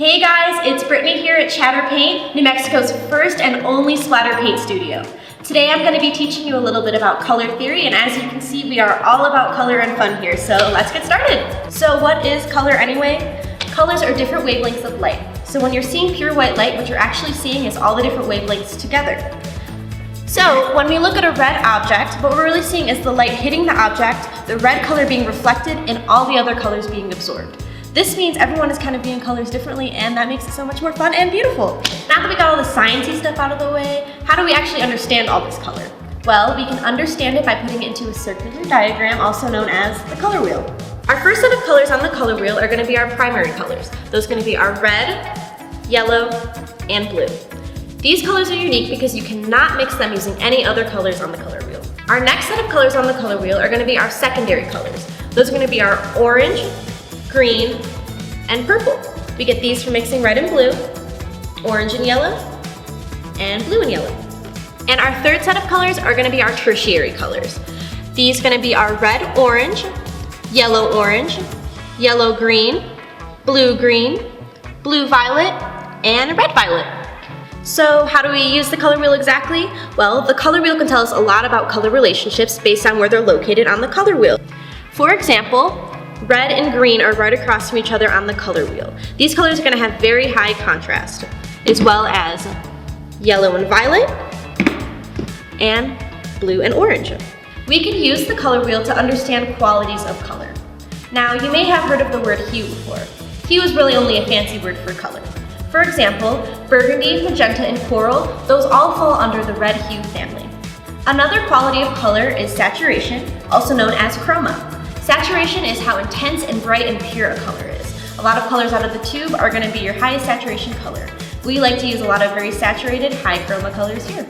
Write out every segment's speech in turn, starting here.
Hey guys, it's Brittany here at Chatter Paint, New Mexico's first and only splatter paint studio. Today I'm going to be teaching you a little bit about color theory, and as you can see, we are all about color and fun here, so let's get started. So what is color anyway? Colors are different wavelengths of light. So when you're seeing pure white light, what you're actually seeing is all the different wavelengths together. So when we look at a red object, what we're really seeing is the light hitting the object, the red color being reflected, and all the other colors being absorbed. This means everyone is kind of viewing colors differently, and that makes it so much more fun and beautiful. Now that we got all the sciencey stuff out of the way, how do we actually understand all this color? Well, we can understand it by putting it into a circular diagram, also known as the color wheel. Our first set of colors on the color wheel are going to be our primary colors. Those are going to be our red, yellow, and blue. These colors are unique because you cannot mix them using any other colors on the color wheel. Our next set of colors on the color wheel are going to be our secondary colors. Those are going to be our orange, green, and purple. We get these from mixing red and blue, orange and yellow, and blue and yellow. And our third set of colors are going to be our tertiary colors. These are going to be our red-orange, yellow-orange, yellow-green, blue-green, blue-violet, and red-violet. So how do we use the color wheel exactly? Well, the color wheel can tell us a lot about color relationships based on where they're located on the color wheel. For example, red and green are right across from each other on the color wheel. These colors are going to have very high contrast, as well as yellow and violet, and blue and orange. We can use the color wheel to understand qualities of color. Now, you may have heard of the word hue before. Hue is really only a fancy word for color. For example, burgundy, magenta, and coral, those all fall under the red hue family. Another quality of color is saturation, also known as chroma. Saturation is how intense and bright and pure a color is. A lot of colors out of the tube are going to be your highest saturation color. We like to use a lot of very saturated, high chroma colors here.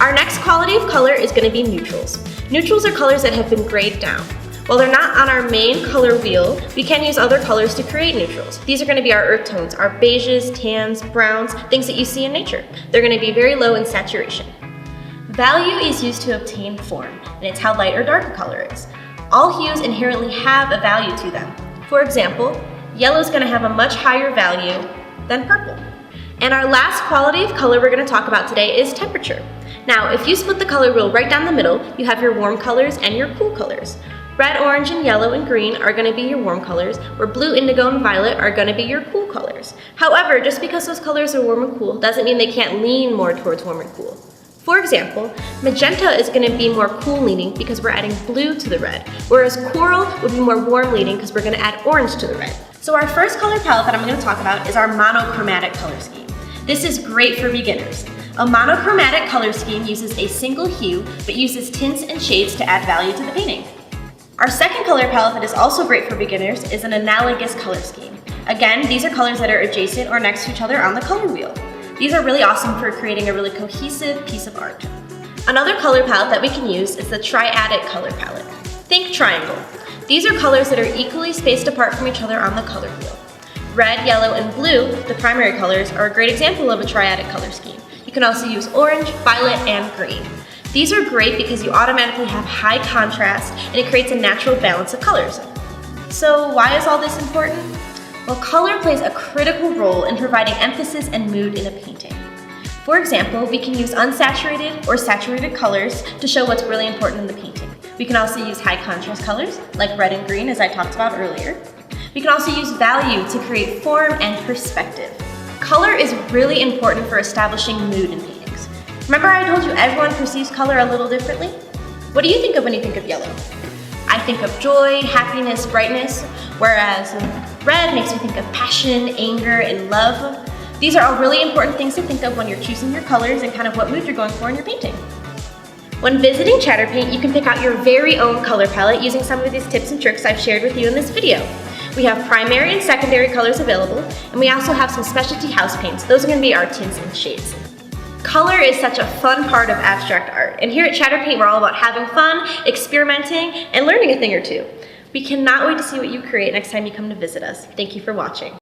Our next quality of color is going to be neutrals. Neutrals are colors that have been grayed down. While they're not on our main color wheel, we can use other colors to create neutrals. These are going to be our earth tones, our beiges, tans, browns, things that you see in nature. They're going to be very low in saturation. Value is used to obtain form, and it's how light or dark a color is. All hues inherently have a value to them. For example, yellow is going to have a much higher value than purple. And our last quality of color we're going to talk about today is temperature. Now, if you split the color wheel right down the middle, you have your warm colors and your cool colors. Red, orange, and yellow and green are going to be your warm colors, where blue, indigo, and violet are going to be your cool colors. However, just because those colors are warm and cool doesn't mean they can't lean more towards warm and cool. For example, magenta is going to be more cool leaning because we're adding blue to the red, whereas coral would be more warm leaning because we're going to add orange to the red. So our first color palette that I'm going to talk about is our monochromatic color scheme. This is great for beginners. A monochromatic color scheme uses a single hue, but uses tints and shades to add value to the painting. Our second color palette that is also great for beginners is an analogous color scheme. Again, these are colors that are adjacent or next to each other on the color wheel. These are really awesome for creating a really cohesive piece of art. Another color palette that we can use is the triadic color palette. Think triangle. These are colors that are equally spaced apart from each other on the color wheel. Red, yellow, and blue, the primary colors, are a great example of a triadic color scheme. You can also use orange, violet, and green. These are great because you automatically have high contrast and it creates a natural balance of colors. So why is all this important? Well, color plays a critical role in providing emphasis and mood in a painting. For example, we can use unsaturated or saturated colors to show what's really important in the painting. We can also use high contrast colors, like red and green, as I talked about earlier. We can also use value to create form and perspective. Color is really important for establishing mood in paintings. Remember I told you everyone perceives color a little differently? What do you think of when you think of yellow? I think of joy, happiness, brightness, whereas red makes me think of passion, anger, and love. These are all really important things to think of when you're choosing your colors and kind of what mood you're going for in your painting. When visiting Chatter Paint, you can pick out your very own color palette using some of these tips and tricks I've shared with you in this video. We have primary and secondary colors available, and we also have some specialty house paints. Those are going to be our tints and shades. Color is such a fun part of abstract art, and here at Chatter Paint we're all about having fun, experimenting, and learning a thing or two. We cannot wait to see what you create next time you come to visit us. Thank you for watching.